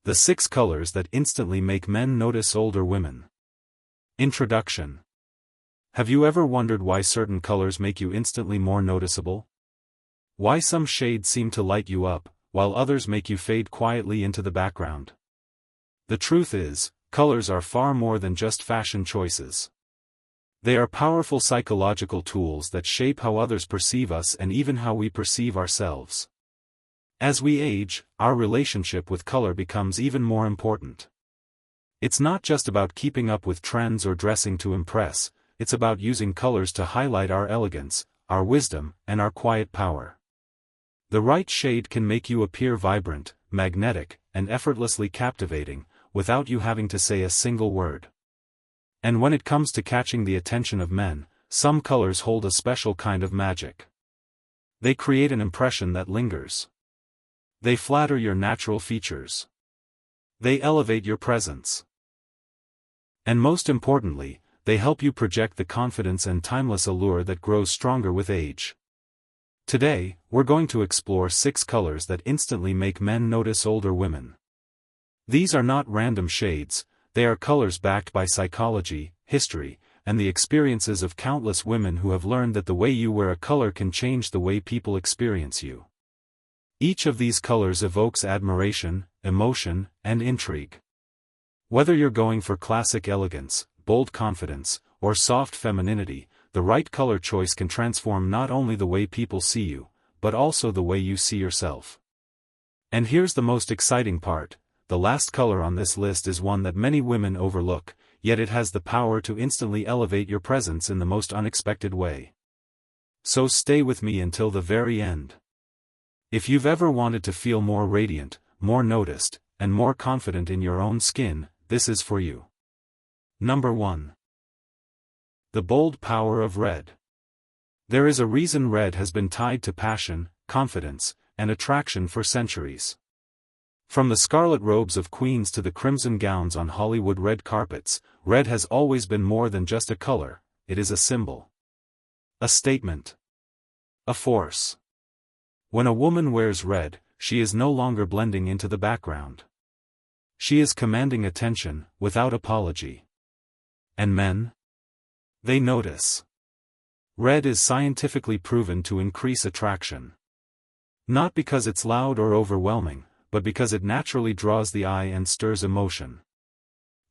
The 6 colors that instantly make men notice older women. Introduction. Have you ever wondered why certain colors make you instantly more noticeable? Why some shades seem to light you up, while others make you fade quietly into the background? The truth is, colors are far more than just fashion choices. They are powerful psychological tools that shape how others perceive us and even how we perceive ourselves. As we age, our relationship with color becomes even more important. It's not just about keeping up with trends or dressing to impress, it's about using colors to highlight our elegance, our wisdom, and our quiet power. The right shade can make you appear vibrant, magnetic, and effortlessly captivating, without you having to say a single word. And when it comes to catching the attention of men, some colors hold a special kind of magic. They create an impression that lingers. They flatter your natural features. They elevate your presence. And most importantly, they help you project the confidence and timeless allure that grows stronger with age. Today, we're going to explore 6 colors that instantly make men notice older women. These are not random shades, they are colors backed by psychology, history, and the experiences of countless women who have learned that the way you wear a color can change the way people experience you. Each of these colors evokes admiration, emotion, and intrigue. Whether you're going for classic elegance, bold confidence, or soft femininity, the right color choice can transform not only the way people see you, but also the way you see yourself. And here's the most exciting part. The last color on this list is one that many women overlook, yet it has the power to instantly elevate your presence in the most unexpected way. So stay with me until the very end. If you've ever wanted to feel more radiant, more noticed, and more confident in your own skin, this is for you. Number 1. The bold power of red. There is a reason red has been tied to passion, confidence, and attraction for centuries. From the scarlet robes of queens to the crimson gowns on Hollywood red carpets, red has always been more than just a color, it is a symbol. A statement. A force. When a woman wears red, she is no longer blending into the background. She is commanding attention, without apology. And men? They notice. Red is scientifically proven to increase attraction. Not because it's loud or overwhelming, but because it naturally draws the eye and stirs emotion.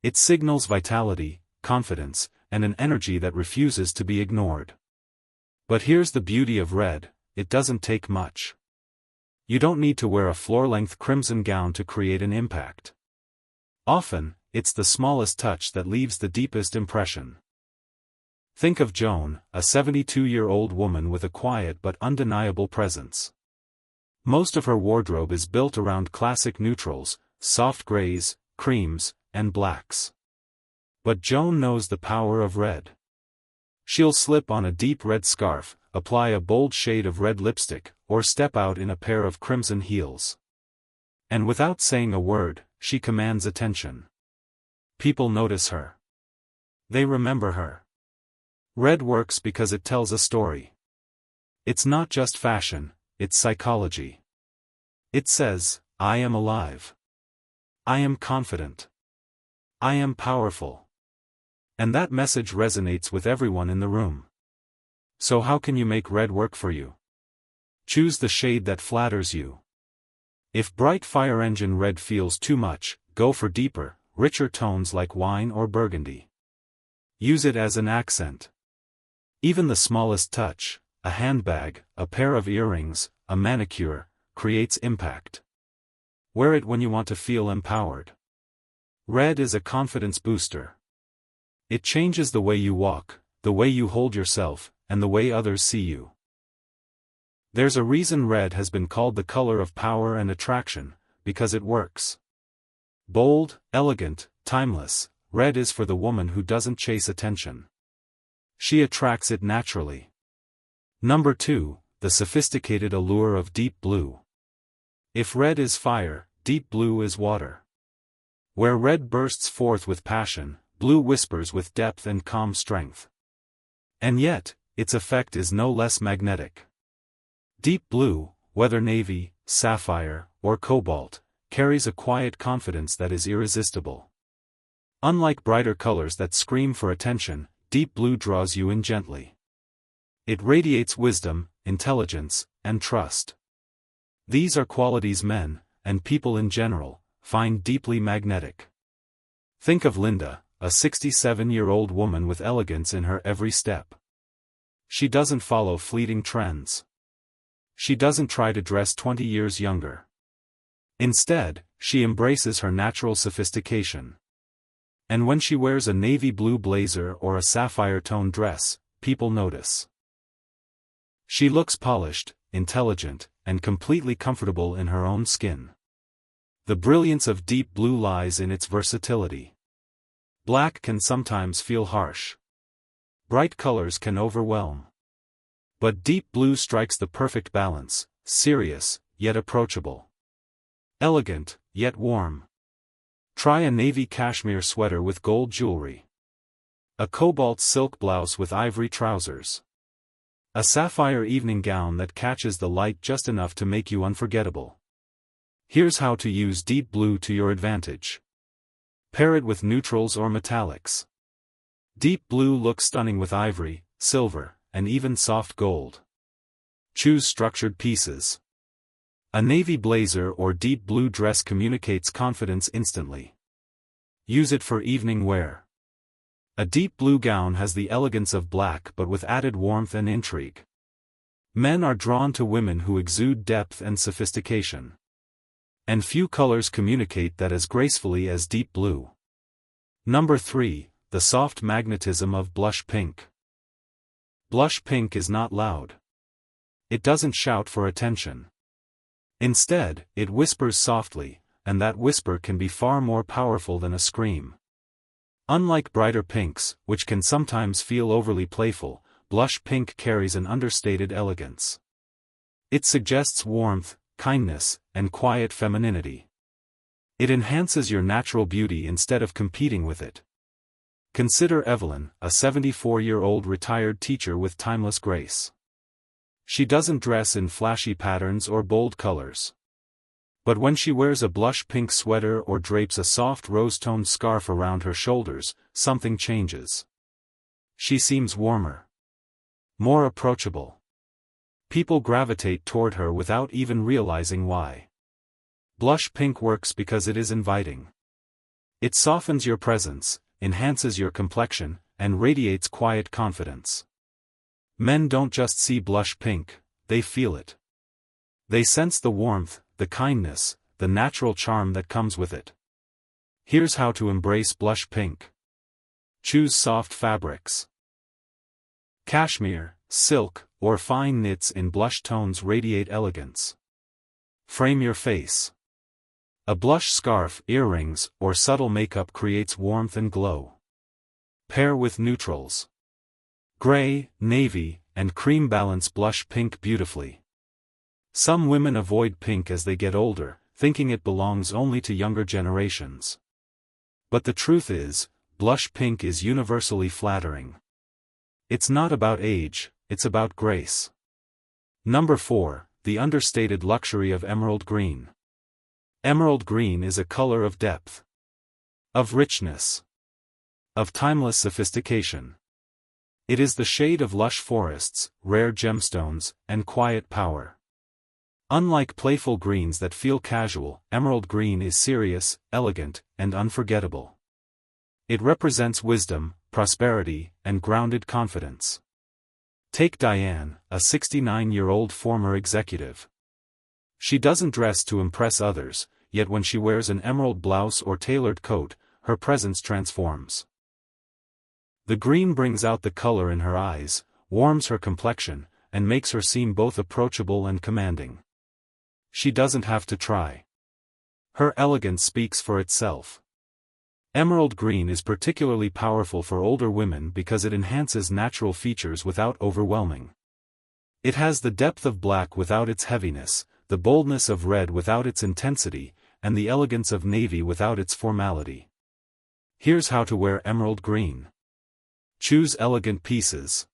It signals vitality, confidence, and an energy that refuses to be ignored. But here's the beauty of red, it doesn't take much. You don't need to wear a floor-length crimson gown to create an impact. Often, it's the smallest touch that leaves the deepest impression. Think of Joan, a 72-year-old woman with a quiet but undeniable presence. Most of her wardrobe is built around classic neutrals, soft grays, creams, and blacks. But Joan knows the power of red. She'll slip on a deep red scarf, apply a bold shade of red lipstick, or step out in a pair of crimson heels. And without saying a word, she commands attention. People notice her. They remember her. Red works because it tells a story. It's not just fashion, it's psychology. It says, I am alive. I am confident. I am powerful. And that message resonates with everyone in the room. So how can you make red work for you? Choose the shade that flatters you. If bright fire engine red feels too much, go for deeper, richer tones like wine or burgundy. Use it as an accent. Even the smallest touch, a handbag, a pair of earrings, a manicure, creates impact. Wear it when you want to feel empowered. Red is a confidence booster. It changes the way you walk, the way you hold yourself, and the way others see you. There's a reason red has been called the color of power and attraction, because it works. Bold, elegant, timeless, red is for the woman who doesn't chase attention. She attracts it naturally. Number 2, the sophisticated allure of deep blue. If red is fire, deep blue is water. Where red bursts forth with passion, blue whispers with depth and calm strength. And yet, its effect is no less magnetic. Deep blue, whether navy, sapphire, or cobalt, carries a quiet confidence that is irresistible. Unlike brighter colors that scream for attention, deep blue draws you in gently. It radiates wisdom, intelligence, and trust. These are qualities men, and people in general, find deeply magnetic. Think of Linda, a 67-year-old woman with elegance in her every step. She doesn't follow fleeting trends. She doesn't try to dress 20 years younger. Instead, she embraces her natural sophistication. And when she wears a navy blue blazer or a sapphire-toned dress, people notice. She looks polished, intelligent, and completely comfortable in her own skin. The brilliance of deep blue lies in its versatility. Black can sometimes feel harsh. Bright colors can overwhelm. But deep blue strikes the perfect balance, serious, yet approachable. Elegant, yet warm. Try a navy cashmere sweater with gold jewelry. A cobalt silk blouse with ivory trousers. A sapphire evening gown that catches the light just enough to make you unforgettable. Here's how to use deep blue to your advantage. Pair it with neutrals or metallics. Deep blue looks stunning with ivory, silver, and even soft gold. Choose structured pieces. A navy blazer or deep blue dress communicates confidence instantly. Use it for evening wear. A deep blue gown has the elegance of black but with added warmth and intrigue. Men are drawn to women who exude depth and sophistication. And few colors communicate that as gracefully as deep blue. Number 3, the soft magnetism of blush pink. Blush pink is not loud. It doesn't shout for attention. Instead, it whispers softly, and that whisper can be far more powerful than a scream. Unlike brighter pinks, which can sometimes feel overly playful, blush pink carries an understated elegance. It suggests warmth, kindness, and quiet femininity. It enhances your natural beauty instead of competing with it. Consider Evelyn, a 74-year-old retired teacher with timeless grace. She doesn't dress in flashy patterns or bold colors. But when she wears a blush pink sweater or drapes a soft rose-toned scarf around her shoulders, something changes. She seems warmer. More approachable. People gravitate toward her without even realizing why. Blush pink works because it is inviting. It softens your presence, enhances your complexion, and radiates quiet confidence. Men don't just see blush pink, they feel it. They sense the warmth, the kindness, the natural charm that comes with it. Here's how to embrace blush pink. Choose soft fabrics. Cashmere, silk, or fine knits in blush tones radiate elegance. Frame your face. A blush scarf, earrings, or subtle makeup creates warmth and glow. Pair with neutrals. Gray, navy, and cream balance blush pink beautifully. Some women avoid pink as they get older, thinking it belongs only to younger generations. But the truth is, blush pink is universally flattering. It's not about age, it's about grace. Number 4, the understated luxury of emerald green. Emerald green is a color of depth, of richness, of timeless sophistication. It is the shade of lush forests, rare gemstones, and quiet power. Unlike playful greens that feel casual, emerald green is serious, elegant, and unforgettable. It represents wisdom, prosperity, and grounded confidence. Take Diane, a 69-year-old former executive. She doesn't dress to impress others, yet when she wears an emerald blouse or tailored coat, her presence transforms. The green brings out the color in her eyes, warms her complexion, and makes her seem both approachable and commanding. She doesn't have to try. Her elegance speaks for itself. Emerald green is particularly powerful for older women because it enhances natural features without overwhelming. It has the depth of black without its heaviness, the boldness of red without its intensity, and the elegance of navy without its formality. Here's how to wear emerald green. Choose elegant pieces.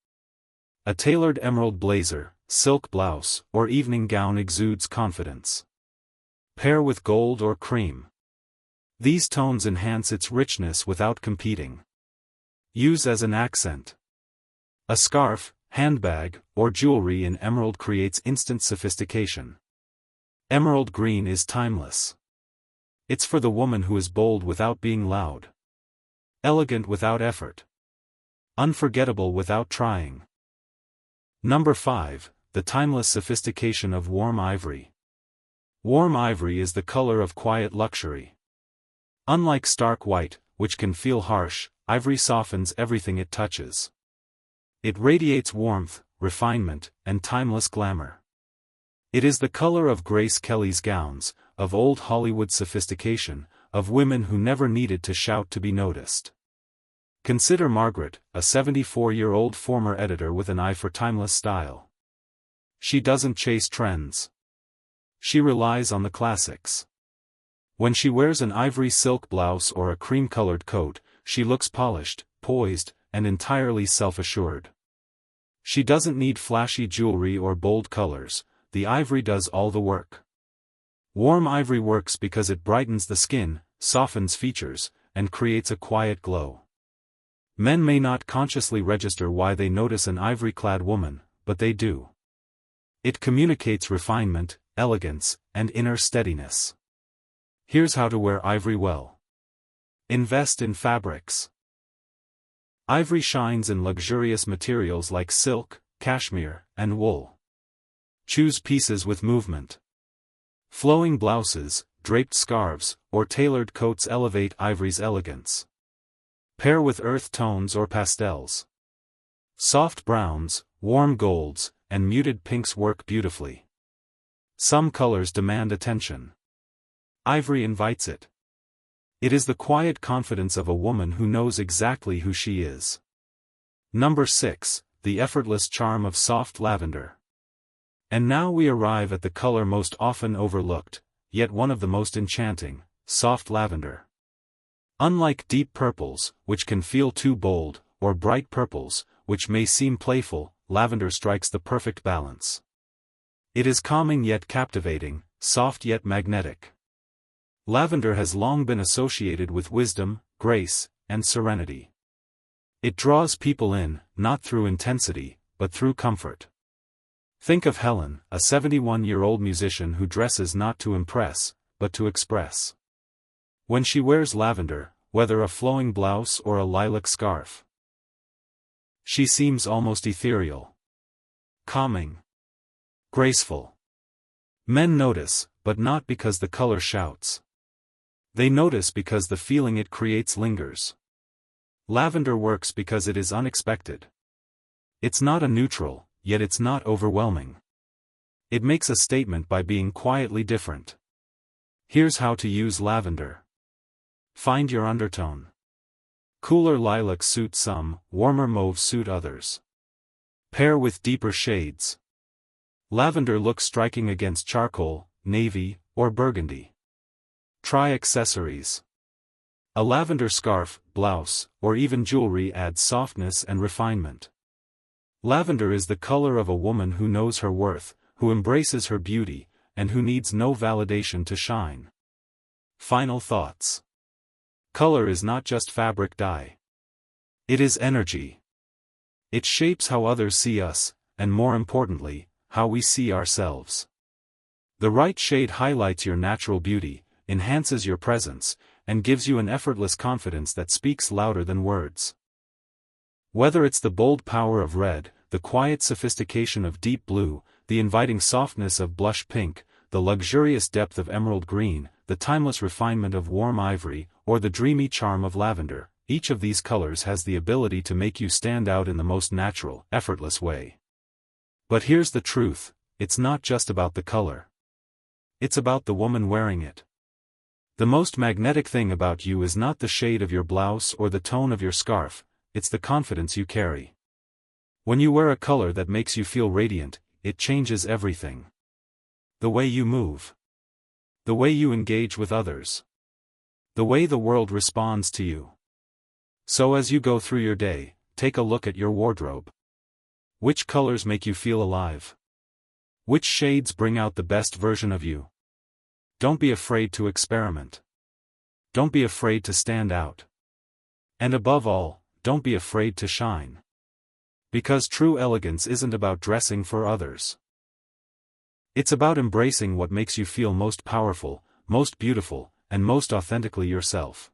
A tailored emerald blazer, silk blouse, or evening gown exudes confidence. Pair with gold or cream. These tones enhance its richness without competing. Use as an accent. A scarf, handbag, or jewelry in emerald creates instant sophistication. Emerald green is timeless. It's for the woman who is bold without being loud. Elegant without effort. Unforgettable without trying. Number 5, the timeless sophistication of warm ivory. Warm ivory is the color of quiet luxury. Unlike stark white, which can feel harsh, ivory softens everything it touches. It radiates warmth, refinement, and timeless glamour. It is the color of Grace Kelly's gowns, of old Hollywood sophistication, of women who never needed to shout to be noticed. Consider Margaret, a 74-year-old former editor with an eye for timeless style. She doesn't chase trends. She relies on the classics. When she wears an ivory silk blouse or a cream-colored coat, she looks polished, poised, and entirely self-assured. She doesn't need flashy jewelry or bold colors, the ivory does all the work. Warm ivory works because it brightens the skin, softens features, and creates a quiet glow. Men may not consciously register why they notice an ivory-clad woman, but they do. It communicates refinement, elegance, and inner steadiness. Here's how to wear ivory well. Invest in fabrics. Ivory shines in luxurious materials like silk, cashmere, and wool. Choose pieces with movement. Flowing blouses, draped scarves, or tailored coats elevate ivory's elegance. Pair with earth tones or pastels. Soft browns, warm golds, and muted pinks work beautifully. Some colors demand attention. Ivory invites it. It is the quiet confidence of a woman who knows exactly who she is. Number 6, the effortless charm of soft lavender. And now we arrive at the color most often overlooked, yet one of the most enchanting, soft lavender. Unlike deep purples, which can feel too bold, or bright purples, which may seem playful, lavender strikes the perfect balance. It is calming yet captivating, soft yet magnetic. Lavender has long been associated with wisdom, grace, and serenity. It draws people in, not through intensity, but through comfort. Think of Helen, a 71-year-old musician who dresses not to impress, but to express. When she wears lavender, whether a flowing blouse or a lilac scarf, she seems almost ethereal. Calming. Graceful. Men notice, but not because the color shouts. They notice because the feeling it creates lingers. Lavender works because it is unexpected. It's not a neutral, yet it's not overwhelming. It makes a statement by being quietly different. Here's how to use lavender. Find your undertone. Cooler lilacs suit some, warmer mauves suit others. Pair with deeper shades. Lavender looks striking against charcoal, navy, or burgundy. Try accessories. A lavender scarf, blouse, or even jewelry adds softness and refinement. Lavender is the color of a woman who knows her worth, who embraces her beauty, and who needs no validation to shine. Final thoughts. Color is not just fabric dye. It is energy. It shapes how others see us, and more importantly, how we see ourselves. The right shade highlights your natural beauty, enhances your presence, and gives you an effortless confidence that speaks louder than words. Whether it's the bold power of red, the quiet sophistication of deep blue, the inviting softness of blush pink, the luxurious depth of emerald green, the timeless refinement of warm ivory, or the dreamy charm of lavender, each of these colors has the ability to make you stand out in the most natural, effortless way. But here's the truth, it's not just about the color. It's about the woman wearing it. The most magnetic thing about you is not the shade of your blouse or the tone of your scarf, it's the confidence you carry. When you wear a color that makes you feel radiant, it changes everything. The way you move. The way you engage with others. The way the world responds to you. So as you go through your day, take a look at your wardrobe. Which colors make you feel alive? Which shades bring out the best version of you? Don't be afraid to experiment. Don't be afraid to stand out. And above all, don't be afraid to shine. Because true elegance isn't about dressing for others. It's about embracing what makes you feel most powerful, most beautiful, and most authentically yourself.